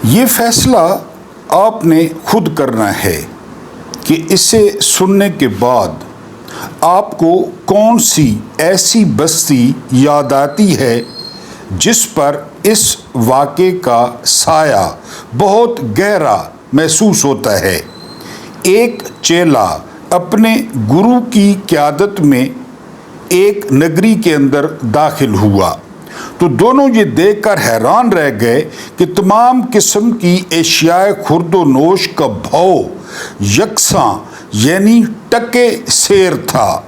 یہ فیصلہ آپ نے خود کرنا ہے کہ اسے سننے کے بعد آپ کو کون سی ایسی بستی یاد آتی ہے جس پر اس واقعے کا سایہ بہت گہرا محسوس ہوتا ہے۔ ایک چیلا اپنے گرو کی قیادت میں ایک نگری کے اندر داخل ہوا تو دونوں یہ دیکھ کر حیران رہ گئے کہ تمام قسم کی اشیاء خورد و نوش کا بھاؤ یکساں یعنی ٹکے سیر تھا۔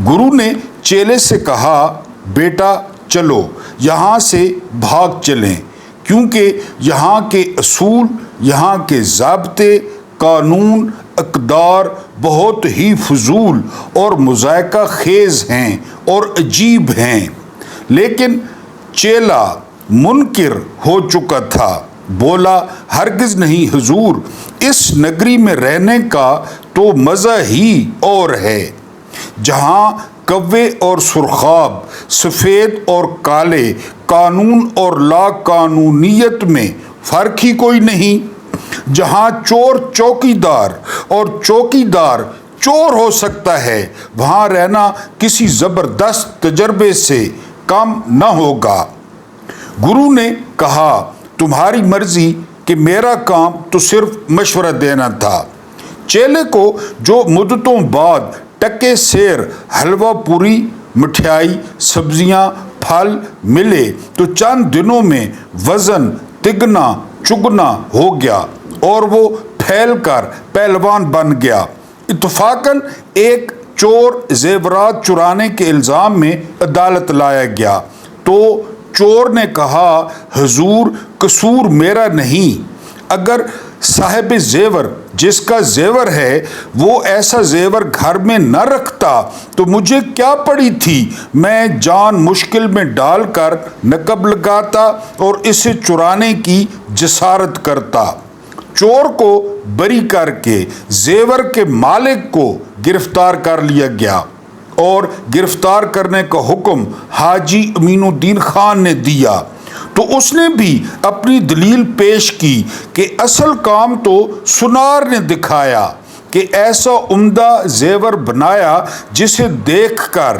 گرو نے چیلے سے کہا، بیٹا چلو یہاں سے بھاگ چلیں، کیونکہ یہاں کے اصول، یہاں کے ضابطے، قانون، اقدار بہت ہی فضول اور مضحکہ خیز ہیں اور عجیب ہیں۔ لیکن چیلا منکر ہو چکا تھا، بولا، ہرگز نہیں حضور، اس نگری میں رہنے کا تو مزہ ہی اور ہے، جہاں کوے اور سرخاب، سفید اور کالے، قانون اور لا قانونیت میں فرق ہی کوئی نہیں، جہاں چور چوکیدار اور چوکیدار چور ہو سکتا ہے، وہاں رہنا کسی زبردست تجربے سے کم نہ ہوگا۔ گرو نے کہا، تمہاری مرضی، کہ میرا کام تو صرف مشورہ دینا تھا۔ چیلے کو جو مدتوں بعد ٹکے سیر، حلوہ پوری، مٹھائی، سبزیاں، پھل ملے تو چند دنوں میں وزن تگنا چگنا ہو گیا اور وہ پھیل کر پہلوان بن گیا۔ اتفاقاً ایک چور زیورات چرانے کے الزام میں عدالت لایا گیا تو چور نے کہا، حضور قصور میرا نہیں، اگر صاحب زیور جس کا زیور ہے وہ ایسا زیور گھر میں نہ رکھتا تو مجھے کیا پڑی تھی، میں جان مشکل میں ڈال کر نقب لگاتا اور اسے چرانے کی جسارت کرتا۔ چور کو بری کر کے زیور کے مالک کو گرفتار کر لیا گیا اور گرفتار کرنے کا حکم حاجی امین الدین خان نے دیا تو اس نے بھی اپنی دلیل پیش کی کہ اصل کام تو سنار نے دکھایا کہ ایسا عمدہ زیور بنایا جسے دیکھ کر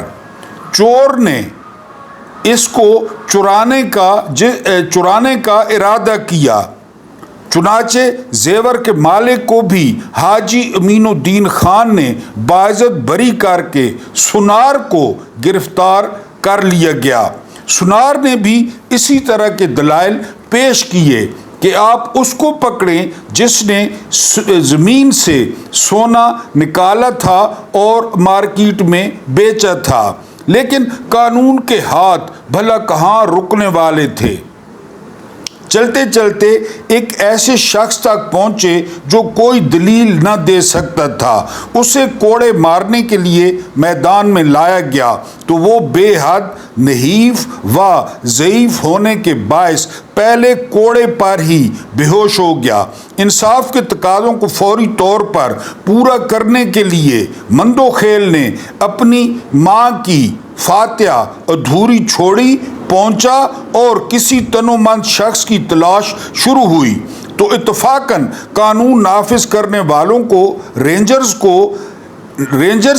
چور نے اس کو چرانے کا ارادہ کیا۔ چنانچہ زیور کے مالک کو بھی حاجی امین الدین خان نے باعزت بری کر کے سنار کو گرفتار کر لیا گیا۔ سنار نے بھی اسی طرح کے دلائل پیش کیے کہ آپ اس کو پکڑیں جس نے زمین سے سونا نکالا تھا اور مارکیٹ میں بیچا تھا، لیکن قانون کے ہاتھ بھلا کہاں رکنے والے تھے۔ چلتے چلتے ایک ایسے شخص تک پہنچے جو کوئی دلیل نہ دے سکتا تھا۔ اسے کوڑے مارنے کے لیے میدان میں لایا گیا تو وہ بے حد نحیف و ضعیف ہونے کے باعث پہلے کوڑے پر ہی بے ہوش ہو گیا۔ انصاف کے تقاضوں کو فوری طور پر پورا کرنے کے لیے مندو خیل نے اپنی ماں کی فاتحہ ادھوری چھوڑی، پہنچا اور کسی تنومند شخص کی تلاش شروع ہوئی تو اتفاقاً قانون نافذ کرنے والوں کو رینجرز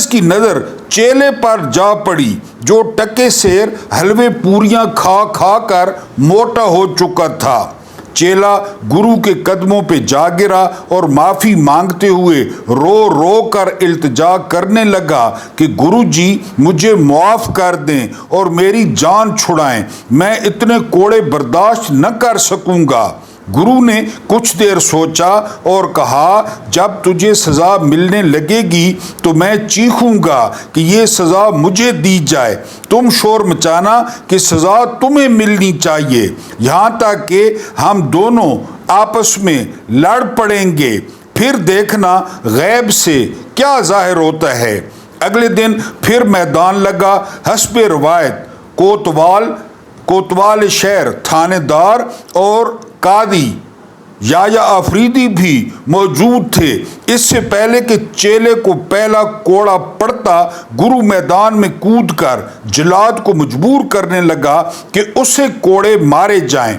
کی نظر چیلے پر جا پڑی جو ٹکے سیر حلوے پوریاں کھا کھا کر موٹا ہو چکا تھا۔ چیلا گرو کے قدموں پہ جا گرا اور معافی مانگتے ہوئے رو رو کر التجا کرنے لگا کہ گرو جی مجھے معاف کر دیں اور میری جان چھڑائیں، میں اتنے کوڑے برداشت نہ کر سکوں گا۔ گرو نے کچھ دیر سوچا اور کہا، جب تجھے سزا ملنے لگے گی تو میں چیخوں گا کہ یہ سزا مجھے دی جائے، تم شور مچانا کہ سزا تمہیں ملنی چاہیے، یہاں تک کہ ہم دونوں آپس میں لڑ پڑیں گے، پھر دیکھنا غیب سے کیا ظاہر ہوتا ہے۔ اگلے دن پھر میدان لگا۔ حسب روایت کوتوال شہر، تھانے دار اور قاضی یا آفریدی بھی موجود تھے۔ اس سے پہلے کہ چیلے کو پہلا کوڑا پڑتا، گرو میدان میں کود کر جلاد کو مجبور کرنے لگا کہ اسے کوڑے مارے جائیں۔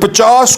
50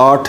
8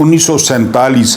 1947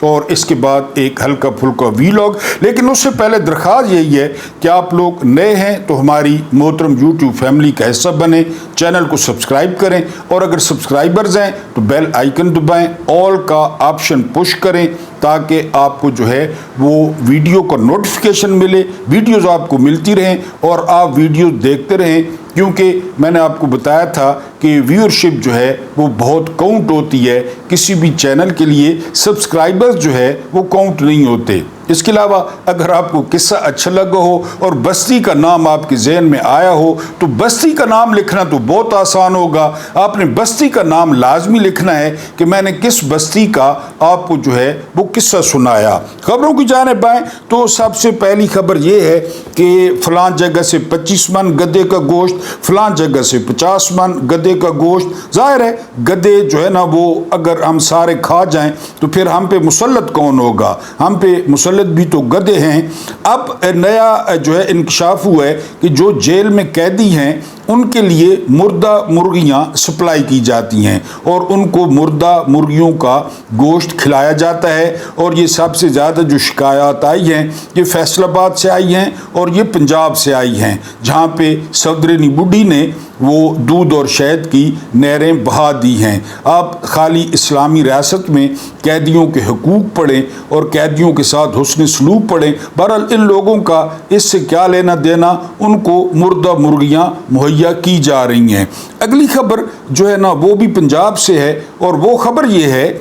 اور اس کے بعد ایک ہلکا پھلکا ویلاگ. لیکن اس سے پہلے درخواست یہی ہے کہ آپ لوگ نئے ہیں تو ہماری محترم یوٹیوب فیملی کا حصہ بنیں, چینل کو سبسکرائب کریں, اور اگر سبسکرائبرز ہیں تو بیل آئیکن دبائیں, آل کا آپشن پش کریں تاکہ آپ کو جو ہے وہ ویڈیو کا نوٹیفیکیشن ملے, ویڈیوز آپ کو ملتی رہیں اور آپ ویڈیو دیکھتے رہیں. کیونکہ میں نے آپ کو بتایا تھا کہ ویورشپ جو ہے وہ بہت کاؤنٹ ہوتی ہے, کسی بھی چینل کے لیے سبسکرائبرز جو ہے وہ کاؤنٹ نہیں ہوتے. اس کے علاوہ اگر آپ کو قصہ اچھا لگا ہو اور بستی کا نام آپ کے ذہن میں آیا ہو تو بستی کا نام لکھنا تو بہت آسان ہوگا. آپ نے بستی کا نام لازمی لکھنا ہے کہ میں نے کس بستی کا آپ کو جو ہے وہ قصہ سنایا. خبروں کی جانب آئیں تو سب سے پہلی خبر یہ ہے کہ فلاں جگہ سے 25 من گدے کا گوشت, فلاں جگہ سے 50 من گدے کا گوشت. ظاہر ہے گدے جو ہے نا وہ اگر ہم سارے کھا جائیں تو پھر ہم پہ مسلط کون ہوگا, ہم پہ مسلط بھی تو گدے ہیں. اب نیا جو ہے انکشاف ہوا ہے کہ جو جیل میں قیدی ہیں ان کے لیے مردہ مرغیاں سپلائی کی جاتی ہیں اور ان کو مردہ مرغیوں کا گوشت کھلایا جاتا ہے. اور یہ سب سے زیادہ جو شکایات آئی ہیں یہ فیصل آباد سے آئی ہیں اور یہ پنجاب سے آئی ہیں, جہاں پہ صدرنی بڈھی نے وہ دودھ اور شہد کی نہریں بہا دی ہیں. آپ خالی اسلامی ریاست میں قیدیوں کے حقوق پڑھیں اور قیدیوں کے ساتھ حسن سلوک پڑھیں. بہرحال ان لوگوں کا اس سے کیا لینا دینا, ان کو مردہ مرغیاں مہیا کی جا رہی ہیں. اگلی خبر جو ہے نا وہ بھی پنجاب سے ہے اور وہ خبر یہ ہے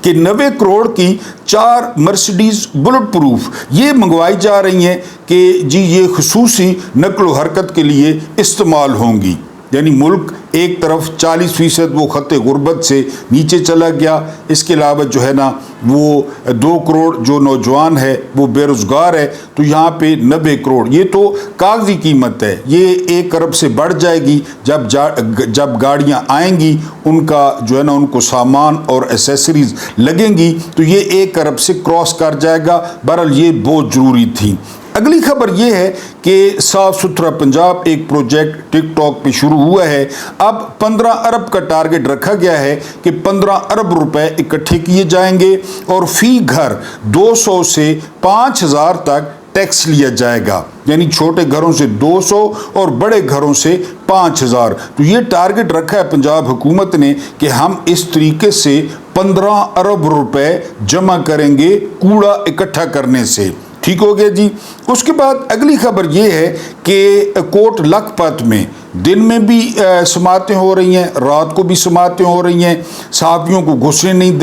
کہ 90 کروڑ کی 4 مرسیڈیز بلٹ پروف یہ منگوائی جا رہی ہیں کہ جی یہ خصوصی نقل و حرکت کے لیے استعمال ہوں گی. یعنی ملک ایک طرف 40% وہ خط غربت سے نیچے چلا گیا, اس کے علاوہ جو ہے نا وہ 2 کروڑ جو نوجوان ہے وہ بے روزگار ہے, تو یہاں پہ 90 کروڑ یہ تو کاغذی قیمت ہے, یہ 1 ارب سے بڑھ جائے گی جب گاڑیاں آئیں گی, ان کا جو ہے نا ان کو سامان اور ایسیسریز لگیں گی تو یہ 1 ارب سے کراس کر جائے گا. بہرحال یہ بہت ضروری تھی. اگلی خبر یہ ہے کہ صاف ستھرا پنجاب ایک پروجیکٹ ٹک ٹاک پہ شروع ہوا ہے. اب 15 ارب کا ٹارگٹ رکھا گیا ہے کہ 15 ارب روپے اکٹھے کیے جائیں گے اور فی گھر 200 سے 5000 تک ٹیکس لیا جائے گا. یعنی چھوٹے گھروں سے 200 اور بڑے گھروں سے 5000. تو یہ ٹارگٹ رکھا ہے پنجاب حکومت نے کہ ہم اس طریقے سے 15 ارب روپے جمع کریں گے کوڑا اکٹھا کرنے سے. ٹھیک ہو گیا جی. اس کے بعد اگلی خبر یہ ہے کہ کوٹ لکھپت میں دن میں بھی سماعتیں ہو رہی ہیں, رات کو بھی سماعتیں ہو رہی ہیں. صحافیوں کو گھسنے نہیں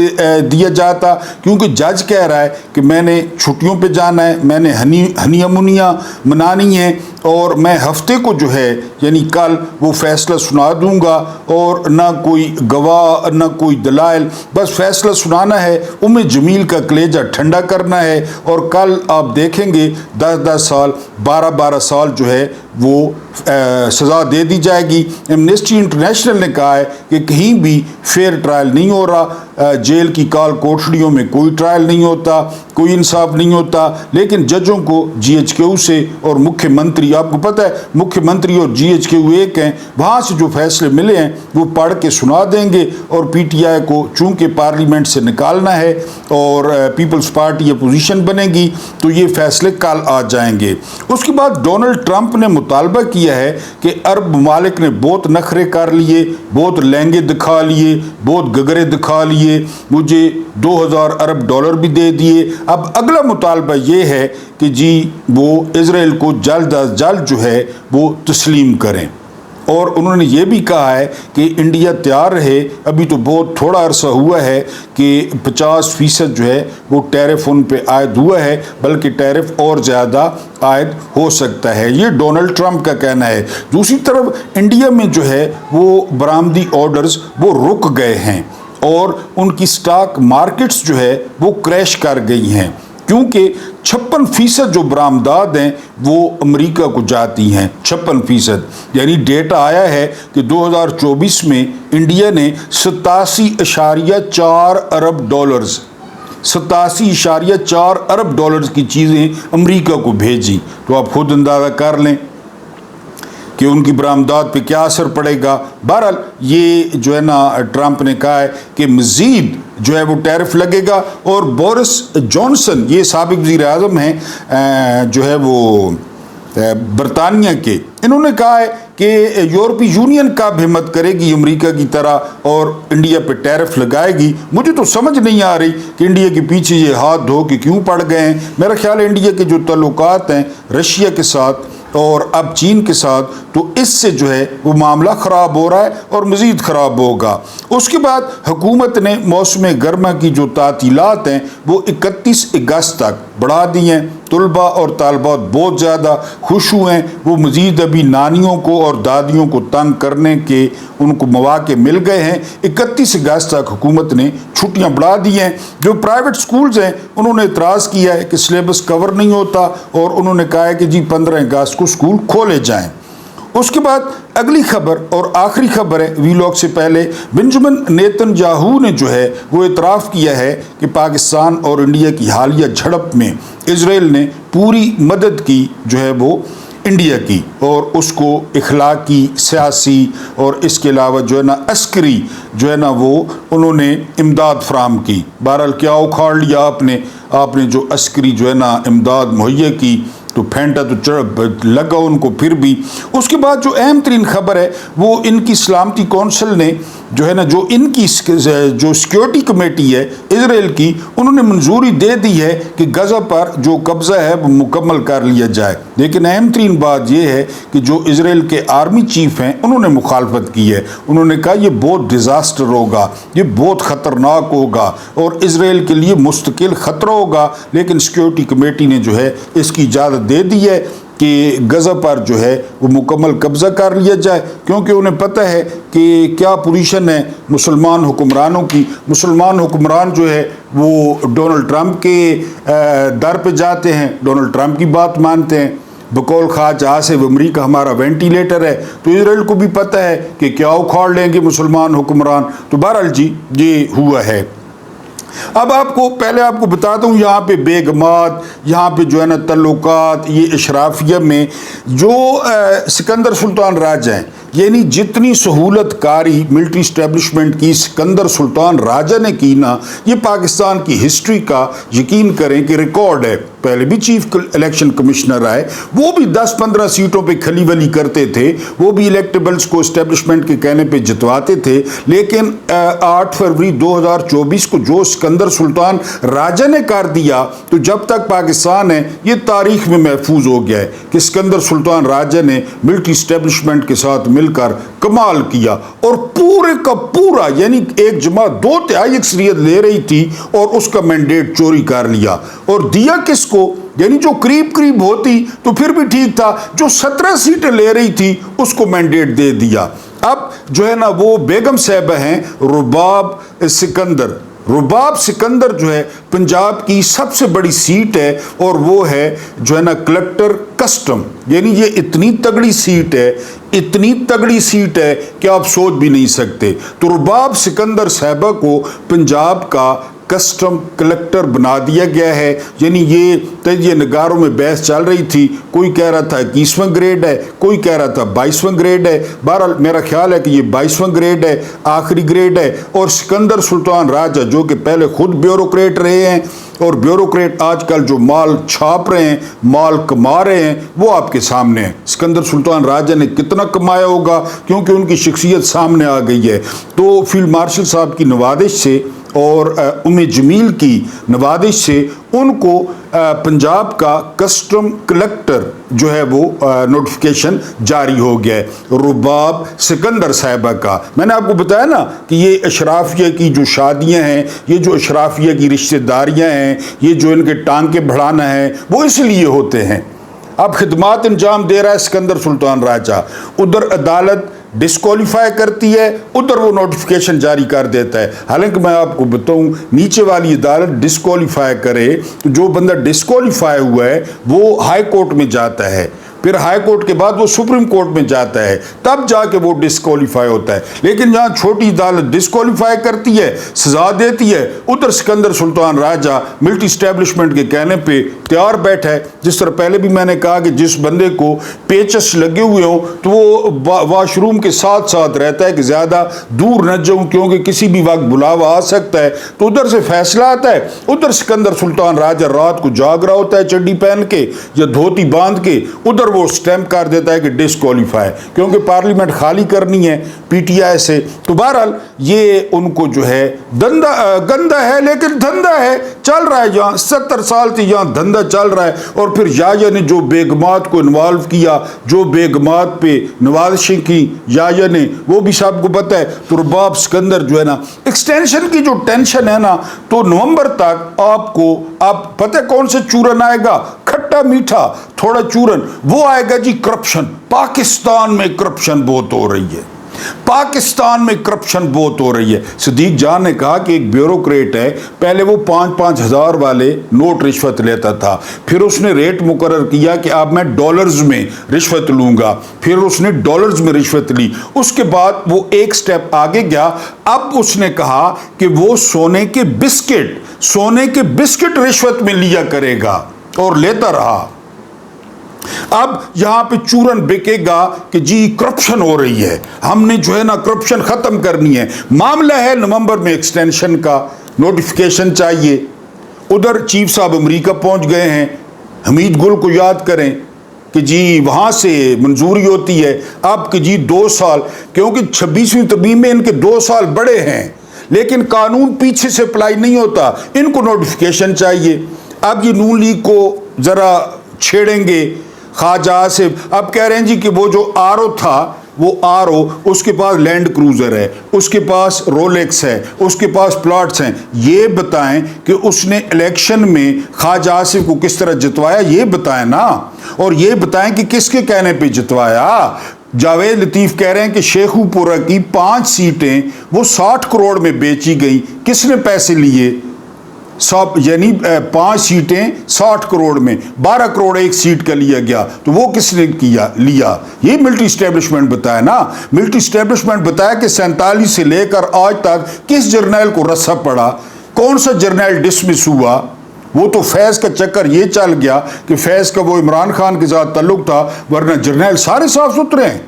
دیا جاتا کیونکہ جج کہہ رہا ہے کہ میں نے چھٹیوں پہ جانا ہے, میں نے ہنیاں منیاں منانی ہیں اور میں ہفتے کو جو ہے یعنی کل وہ فیصلہ سنا دوں گا اور نہ کوئی گواہ نہ کوئی دلائل, بس فیصلہ سنانا ہے, جمیل کا کلیجہ ٹھنڈا کرنا ہے اور کل آپ دیکھیں گے 10 سال 12 سال جو ہے وہ سزا دے دی جائے گی. ایمنسٹی انٹرنیشنل نے کہا ہے کہ کہیں بھی فیئر ٹرائل نہیں ہو رہا, جیل کی کال کوٹڑیوں میں کوئی ٹرائل نہیں ہوتا, کوئی انصاف نہیں ہوتا. لیکن ججوں کو GHQ سے اور مکھیہ منتری, آپ کو پتہ ہے مکھیہ منتری اور GHQ ایک ہیں, وہاں سے جو فیصلے ملے ہیں وہ پڑھ کے سنا دیں گے اور PTI کو چونکہ پارلیمنٹ سے نکالنا ہے اور پیپلز پارٹی اپوزیشن بنے گی تو یہ فیصلے کل آ جائیں گے. اس کے بعد ڈونلڈ ٹرمپ نے مطالبہ کیا ہے کہ عرب ممالک نے بہت نخرے کر لیے, بہت لہنگے دکھا لیے, بہت گگرے دکھا لیے, مجھے 2000 ارب ڈالر بھی دے دیے. اب اگلا مطالبہ یہ ہے کہ جی وہ اسرائیل کو جلد از جلد جو ہے وہ تسلیم کریں. اور انہوں نے یہ بھی کہا ہے کہ انڈیا تیار رہے, ابھی تو بہت تھوڑا عرصہ ہوا ہے کہ 50% جو ہے وہ ٹیرف ان پہ عائد ہوا ہے, بلکہ ٹیرف اور زیادہ عائد ہو سکتا ہے. یہ ڈونلڈ ٹرمپ کا کہنا ہے. دوسری طرف انڈیا میں جو ہے وہ برآمدی آرڈرز وہ رک گئے ہیں اور ان کی سٹاک مارکیٹس جو ہے وہ کریش کر گئی ہیں کیونکہ 56% جو برآمدات ہیں وہ امریکہ کو جاتی ہیں. 56% یعنی ڈیٹا آیا ہے کہ 2024 میں انڈیا نے 87.4 ارب ڈالرز 87.4 ارب ڈالرز کی چیزیں امریکہ کو بھیجی. تو آپ خود اندازہ کر لیں کہ ان کی برآمدات پہ کیا اثر پڑے گا. بہرحال یہ جو ہے نا ٹرمپ نے کہا ہے کہ مزید جو ہے وہ ٹیرف لگے گا. اور بورس جانسن یہ سابق وزیر اعظم ہیں جو ہے وہ برطانیہ کے, انہوں نے کہا ہے کہ یورپی یونین کا بھی ہمت کرے گی امریکہ کی طرح اور انڈیا پہ ٹیرف لگائے گی. مجھے تو سمجھ نہیں آ رہی کہ انڈیا کے پیچھے یہ ہاتھ دھو کے کیوں پڑ گئے ہیں. میرا خیال ہے انڈیا کے جو تعلقات ہیں رشیا کے ساتھ اور اب چین کے ساتھ, تو اس سے جو ہے وہ معاملہ خراب ہو رہا ہے اور مزید خراب ہوگا. اس کے بعد حکومت نے موسم گرما کی جو تعطیلات ہیں وہ 31 اگست تک بڑھا دی ہیں. طلباء اور طالبات بہت زیادہ خوش ہوئے ہیں, وہ مزید ابھی نانیوں کو اور دادیوں کو تنگ کرنے کے ان کو مواقع مل گئے ہیں. 31 اگست تک حکومت نے چھٹیاں بڑھا دی ہیں. جو پرائیویٹ سکولز ہیں انہوں نے اعتراض کیا ہے کہ سلیبس کور نہیں ہوتا, اور انہوں نے کہا ہے کہ جی 15 اگست کو سکول کھولے جائیں. اس کے بعد اگلی خبر اور آخری خبر ہے وی لاگ سے پہلے, بنجمن نیتن یاہو نے جو ہے وہ اعتراف کیا ہے کہ پاکستان اور انڈیا کی حالیہ جھڑپ میں اسرائیل نے پوری مدد کی جو ہے وہ انڈیا کی, اور اس کو اخلاقی, سیاسی اور اس کے علاوہ جو ہے نا عسکری جو ہے نا وہ انہوں نے امداد فراہم کی. بہرحال کیا اکھاڑ لیا آپ نے جو عسکری جو ہے نا امداد مہیا کی, تو پھینٹا تو لگا ان کو پھر بھی. اس کے بعد جو اہم ترین خبر ہے وہ ان کی سلامتی کونسل نے جو ہے نا جو ان کی جو سیکیورٹی کمیٹی ہے اسرائیل کی, انہوں نے منظوری دے دی ہے کہ غزہ پر جو قبضہ ہے وہ مکمل کر لیا جائے. لیکن اہم ترین بات یہ ہے کہ جو اسرائیل کے آرمی چیف ہیں انہوں نے مخالفت کی ہے. انہوں نے کہا یہ بہت ڈیزاسٹر ہوگا, یہ بہت خطرناک ہوگا اور اسرائیل کے لیے مستقل خطرہ ہوگا. لیکن سیکیورٹی کمیٹی نے جو ہے اس کی اجازت دے دی ہے کہ غزہ پر جو ہے وہ مکمل قبضہ کر لیا جائے, کیونکہ انہیں پتہ ہے کہ کیا پوزیشن ہے مسلمان حکمرانوں کی. مسلمان حکمران جو ہے وہ ڈونلڈ ٹرمپ کے در پہ جاتے ہیں, ڈونلڈ ٹرمپ کی بات مانتے ہیں. بقول خواجہ آصف امریکہ ہمارا وینٹیلیٹر ہے, تو اسرائیل کو بھی پتہ ہے کہ کیا اکھاڑ لیں گے مسلمان حکمران. تو بہرحال جی یہ ہوا ہے. اب پہلے آپ کو بتاتا ہوں یہاں پہ بیگمات, یہاں پہ جو ہے نا تعلقات, یہ اشرافیہ میں جو سکندر سلطان راجہ ہیں, یعنی جتنی سہولت کاری ملٹری اسٹیبلشمنٹ کی سکندر سلطان راجہ نے کی نا, یہ پاکستان کی ہسٹری کا یقین کریں کہ ریکارڈ ہے. پہلے بھی چیف الیکشن کمشنر آئے, وہ بھی 10-15 سیٹوں پہ کھلی ولی کرتے تھے, وہ بھی الیکٹیبلز کو اسٹیبلشمنٹ کے کہنے پہ جتواتے تھے. لیکن 8 فروری 2024 کو جو سکندر سلطان راجہ نے کر دیا, تو جب تک پاکستان ہے یہ تاریخ میں محفوظ ہو گیا ہے کہ سکندر سلطان راجہ نے ملٹری اسٹیبلشمنٹ کے ساتھ مل کر کمال کیا, اور پورے کا پورا یعنی ایک جماعت 2/3 اکثریت لے رہی تھی اور اس کا مینڈیٹ چوری کر لیا. اور دیا کس کو, یعنی جو قریب ہوتی تو پھر بھی ٹھیک تھا, جو 17 سیٹیں لے رہی تھی اس کو مینڈیٹ دے دیا. اب جو ہے نا وہ بیگم صاحبہ ہیں رباب سکندر. رباب سکندر جو ہے پنجاب کی سب سے بڑی سیٹ ہے, اور وہ ہے جو ہے نا کلکٹر کسٹم. یعنی یہ اتنی تگڑی سیٹ ہے کہ آپ سوچ بھی نہیں سکتے. تو رباب سکندر صاحبہ کو پنجاب کا کسٹم کلکٹر بنا دیا گیا ہے. یعنی یہ تجزیہ نگاروں میں بحث چل رہی تھی, کوئی کہہ رہا تھا 21واں گریڈ ہے, کوئی کہہ رہا تھا 22واں گریڈ ہے. بہرحال میرا خیال ہے کہ یہ 22واں گریڈ ہے, آخری گریڈ ہے. اور سکندر سلطان راجہ جو کہ پہلے خود بیوروکریٹ رہے ہیں, اور بیوروکریٹ آج کل جو مال چھاپ رہے ہیں, مال کما رہے ہیں, وہ آپ کے سامنے ہے. سکندر سلطان راجہ نے کتنا کمایا ہوگا, کیونکہ ان کی شخصیت سامنے آ گئی ہے. تو فیلڈ مارشل صاحب کی نوازش سے اور جمیل کی نوازش سے ان کو پنجاب کا کسٹم کلکٹر جو ہے وہ نوٹیفیکیشن جاری ہو گیا ہے رباب سکندر صاحبہ کا. میں نے آپ کو بتایا نا کہ یہ اشرافیہ کی جو شادیاں ہیں, یہ جو اشرافیہ کی رشتہ داریاں ہیں, یہ جو ان کے ٹانکے بڑھانا ہے, وہ اس لیے ہوتے ہیں. اب خدمات انجام دے رہا ہے سکندر سلطان راجہ, ادھر عدالت ڈسکوالیفائی کرتی ہے, ادھر وہ نوٹیفیکیشن جاری کر دیتا ہے. حالانکہ میں آپ کو بتاؤں نیچے والی عدالت ڈسکوالیفائی کرے, جو بندہ ڈسکوالیفائی ہوا ہے وہ ہائی کورٹ میں جاتا ہے, پھر ہائی کورٹ کے بعد وہ سپریم کورٹ میں جاتا ہے, تب جا کے وہ ڈسکوالیفائی ہوتا ہے. لیکن جہاں چھوٹی عدالت ڈسکوالیفائی کرتی ہے, سزا دیتی ہے, ادھر سکندر سلطان راجہ ملٹری اسٹیبلشمنٹ کے کہنے پہ تیار بیٹھا ہے. جس طرح پہلے بھی میں نے کہا کہ جس بندے کو پیچس لگے ہوئے ہوں تو وہ واش روم کے ساتھ ساتھ رہتا ہے کہ زیادہ دور نہ جاؤں کیونکہ کسی بھی وقت بلاوا آ سکتا ہے, تو ادھر سے فیصلہ آتا ہے. ادھر سکندر سلطان راجہ رات کو جاگ رہا ہوتا ہے چڈی پہن کے یا دھوتی باندھ کے, ادھر وہ سٹیمپ کر دیتا ہے کہ ڈسکوالیفائی, کیونکہ پارلیمنٹ خالی کرنی ہے پی ٹی آئی سے. تو بہرحال یہ ان کو جو ہے گندہ ہے لیکن دھندا ہے, چل رہا ہے. جہاں 70 سال سے یہاں دھندا چل رہا ہے. اور پھر یایا نے جو بیگمات کو انوالو کیا, جو بیگمات پہ نوازشیں کی یایا نے, وہ بھی سب کو پتہ ہے. تو رباب سکندر جو ہے نا, ایکسٹینشن کی جو ٹینشن ہے نا, تو نومبر تک آپ کو آپ پتہ کون سے چورن آئے گا, کھٹا میٹھا تھوڑا چورن, وہ آئے گا جی کرپشن. پاکستان میں کرپشن بہت ہو رہی ہے, پاکستان میں کرپشن بہت ہو رہی ہے. صدیق جان نے کہا کہ ایک بیوروکریٹ ہے, پہلے وہ 5-5 ہزار والے نوٹ رشوت لیتا تھا, پھر اس نے ریٹ مقرر کیا کہ اب میں ڈالرز میں رشوت لوں گا, پھر اس نے ڈالرز میں رشوت لی. اس کے بعد وہ ایک سٹیپ آگے گیا, اب اس نے کہا کہ وہ سونے کے بسکٹ رشوت میں لیا کرے گا, اور لیتا رہا. اب یہاں پہ چورن بکے گا کہ جی کرپشن ہو رہی ہے, ہم نے جو ہے نا کرپشن ختم کرنی ہے. معاملہ ہے نومبر میں ایکسٹینشن کا, نوٹیفیکیشن چاہیے. ادھر چیف صاحب امریکہ پہنچ گئے ہیں, حمید گل کو یاد کریں کہ جی وہاں سے منظوری ہوتی ہے اب کہ جی 2 سال, کیونکہ 26ویں ترمیم میں ان کے 2 سال بڑے ہیں, لیکن قانون پیچھے سے اپلائی نہیں ہوتا, ان کو نوٹیفیکیشن چاہیے. اب یہ نون لیگ کو ذرا چھیڑیں گے خواجہ آصف. اب کہہ رہے ہیں جی کہ وہ جو آرو تھا, وہ آرو اس کے پاس لینڈ کروزر ہے, اس کے پاس رولیکس ہے, اس کے پاس پلاٹس ہیں. یہ بتائیں کہ اس نے الیکشن میں خواجہ آصف کو کس طرح جتوایا, یہ بتائیں نا. اور یہ بتائیں کہ کس کے کہنے پہ جتوایا. جاوید لطیف کہہ رہے ہیں کہ شیخو پورہ کی 5 سیٹیں وہ 60 کروڑ میں بیچی گئیں. کس نے پیسے لیے؟ یعنی 5 سیٹیں 60 کروڑ میں, 12 کروڑ ایک سیٹ کا لیا گیا, تو وہ کس نے لیا؟ یہ ملٹری اسٹیبلشمنٹ بتایا نا. ملٹری اسٹیبلشمنٹ بتایا کہ 47 سے لے کر آج تک کس جرنیل کو رسا پڑا, کون سا جرنیل ڈسمس ہوا. وہ تو فیض کا چکر یہ چل گیا کہ فیض کا وہ عمران خان کے ساتھ تعلق تھا, ورنہ جرنیل سارے صاف ستھرے ہیں,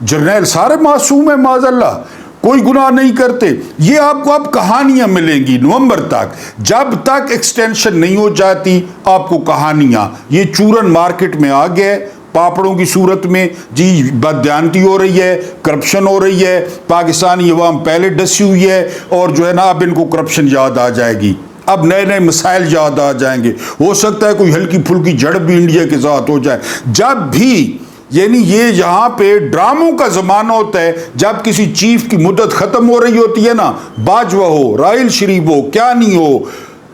جرنیل سارے معصوم ہیں معاذ اللہ, کوئی گناہ نہیں کرتے. یہ آپ کو اب کہانیاں ملیں گی نومبر تک, جب تک ایکسٹینشن نہیں ہو جاتی آپ کو کہانیاں. یہ چورن مارکیٹ میں آ گئے پاپڑوں کی صورت میں, جی بددیانتی ہو رہی ہے, کرپشن ہو رہی ہے, پاکستانی عوام پہلے ڈسی ہوئی ہے, اور جو ہے نا اب ان کو کرپشن یاد آ جائے گی, اب نئے نئے مسائل یاد آ جائیں گے. ہو سکتا ہے کوئی ہلکی پھلکی جھڑپ بھی انڈیا کے ساتھ ہو جائے. جب بھی یعنی یہ یہاں پہ ڈراموں کا زمانہ ہوتا ہے, جب کسی چیف کی مدت ختم ہو رہی ہوتی ہے نا, باجوہ ہو, راحیل شریف ہو, کیا نہیں ہو,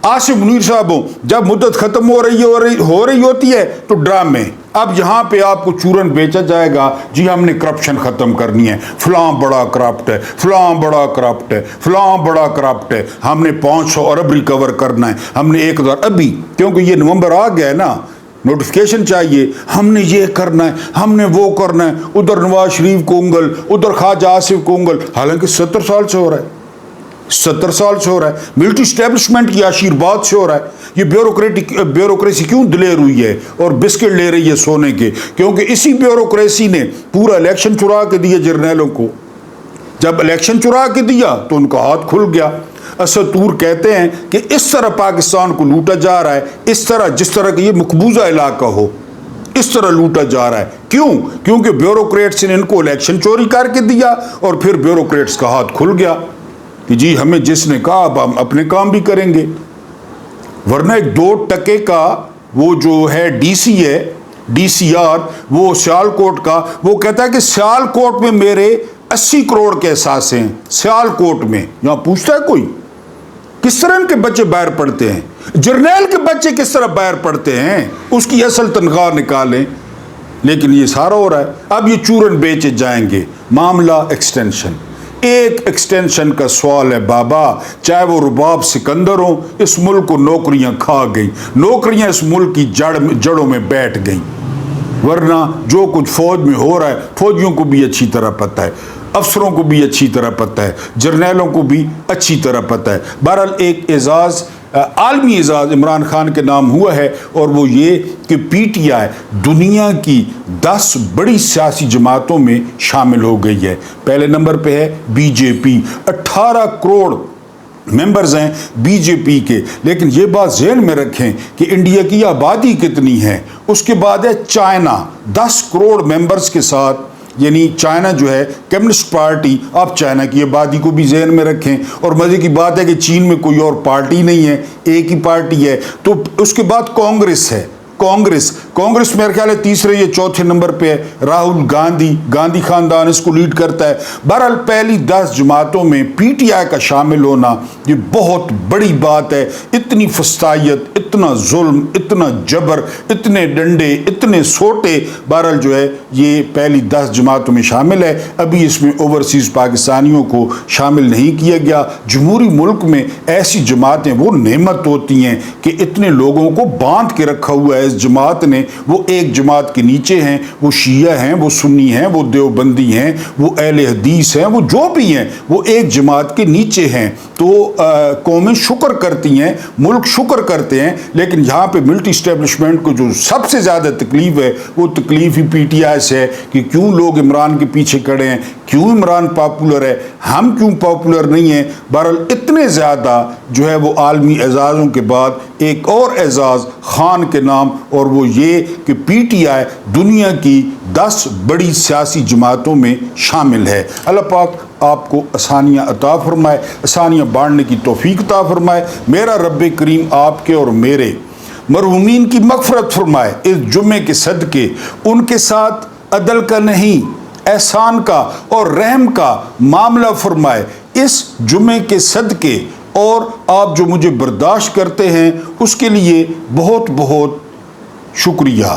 آصف منیر صاحب ہو, جب مدت ختم ہو رہی ہوتی ہے تو ڈرامے. اب یہاں پہ آپ کو چورن بیچا جائے گا, جی ہم نے کرپشن ختم کرنی ہے, فلاں بڑا کرپٹ ہے, فلاں بڑا کرپٹ ہے, فلاں بڑا کرپٹ ہے, ہم نے 500 ارب ریکور کرنا ہے, ہم نے 1000 ابھی, کیونکہ یہ نومبر آ گیا ہے نا, نوٹیفیکیشن چاہیے, ہم نے یہ کرنا ہے, ہم نے وہ کرنا ہے. ادھر نواز شریف کو انگل, ادھر خواجہ آصف کو انگل, حالانکہ 70 سال سے ہو رہا ہے, 70 سال سے ہو رہا ہے. ملٹری اسٹیبلشمنٹ کی آشیرواد سے ہو رہا ہے. یہ بیوروکریسی کیوں دلیر ہوئی ہے اور بسکٹ لے رہی ہے سونے کے, کیونکہ اسی بیوروکریسی نے پورا الیکشن چرا کے دیا جرنیلوں کو. جب الیکشن چرا کے دیا تو ان کا ہاتھ کھل گیا. اسد طور کہتے ہیں کہ اس طرح پاکستان کو لوٹا جا رہا ہے, اس طرح جس طرح کہ یہ مقبوضہ علاقہ ہو, اس طرح لوٹا جا رہا ہے. کیوں؟ کیونکہ بیوروکریٹس نے ان کو الیکشن چوری کر کے دیا, اور پھر بیوروکریٹس کا ہاتھ کھل گیا کہ جی ہمیں جس نے کہا اب ہم اپنے کام بھی کریں گے. ورنہ 2% کا وہ جو ہے ڈی سی ہے, ڈی سی آر, وہ سیال کوٹ کا, وہ کہتا ہے کہ سیال کوٹ میں میرے 80 کروڑ کے احساس ہیں. سیال کوٹ میں یہاں پوچھتا ہے کوئی کس طرح ان کے بچے باہر پڑھتے ہیں, جرنیل کے بچے کس طرح باہر پڑھتے ہیں, اس کی اصل تنخواہ نکالیں. لیکن یہ سارا ہو رہا ہے. اب یہ چورن بیچے جائیں گے. معاملہ ایکسٹینشن, ایک ایکسٹینشن کا سوال ہے بابا, چاہے وہ رباب سکندر ہو, اس ملک کو نوکریاں کھا گئی, نوکریاں اس ملک کی جڑوں میں بیٹھ گئیں. ورنہ جو کچھ فوج میں ہو رہا ہے فوجیوں کو بھی اچھی طرح پتہ ہے، افسروں کو بھی اچھی طرح پتہ ہے، جرنیلوں کو بھی اچھی طرح پتہ ہے۔ بہرحال ایک اعزاز، عالمی اعزاز عمران خان کے نام ہوا ہے، اور وہ یہ کہ پی ٹی آئی دنیا کی 10 بڑی سیاسی جماعتوں میں شامل ہو گئی ہے۔ پہلے نمبر پہ ہے بی جے پی، 18 کروڑ ممبرز ہیں بی جے پی کے۔ لیکن یہ بات ذہن میں رکھیں کہ انڈیا کی آبادی کتنی ہے۔ اس کے بعد ہے چائنا، 10 کروڑ ممبرز کے ساتھ، یعنی چائنا جو ہے کمیونسٹ پارٹی، آپ چائنا کی آبادی کو بھی ذہن میں رکھیں۔ اور مزے کی بات ہے کہ چین میں کوئی اور پارٹی نہیں ہے، ایک ہی پارٹی ہے۔ تو اس کے بعد کانگریس ہے، کانگریس میرے خیال ہے تیسرے یا چوتھے نمبر پہ ہے، راہل گاندھی خاندان اس کو لیڈ کرتا ہے۔ بہرحال پہلی 10 جماعتوں میں پی ٹی آئی کا شامل ہونا یہ بہت بڑی بات ہے۔ اتنی فسطائیت، اتنا ظلم، اتنا جبر، اتنے ڈنڈے، اتنے سوٹے، بہرحال جو ہے یہ پہلی 10 جماعتوں میں شامل ہے۔ ابھی اس میں اوورسیز پاکستانیوں کو شامل نہیں کیا گیا۔ جمہوری ملک میں ایسی جماعتیں وہ نعمت ہوتی ہیں کہ اتنے لوگوں کو باندھ کے رکھا ہوا ہے اس جماعت نے۔ وہ ایک جماعت کے نیچے ہیں، وہ شیعہ ہیں، وہ سنی ہیں، وہ دیوبندی ہیں، وہ اہل حدیث ہیں، وہ جو بھی ہیں وہ ایک جماعت کے نیچے ہیں۔ تو قومیں شکر کرتی ہیں، ملک شکر کرتے ہیں، لیکن یہاں پہ ملٹری اسٹیبلشمنٹ کو جو سب سے زیادہ تکلیف ہے وہ تکلیف ہی پی ٹی آئی سے ہے کہ کیوں لوگ عمران کے پیچھے کھڑے ہیں، کیوں عمران پاپولر ہے، ہم کیوں پاپولر نہیں ہیں۔ بہرحال اتنے زیادہ جو ہے وہ عالمی اعزازوں کے بعد ایک اور اعزاز خان کے نام، اور وہ یہ کہ پی ٹی آئی دنیا کی 10 بڑی سیاسی جماعتوں میں شامل ہے۔ اللہ پاک آپ کو آسانیاں عطا فرمائے، آسانیاں بانٹنے کی توفیق عطا فرمائے۔ میرا رب کریم آپ کے اور میرے مرحومین کی مغفرت فرمائے اس جمعے کے صدقے۔ ان کے ساتھ عدل کا نہیں، احسان کا اور رحم کا معاملہ فرمائے اس جمعے کے صدقے، اور آپ جو مجھے برداشت کرتے ہیں اس کے لیے بہت بہت شکریہ۔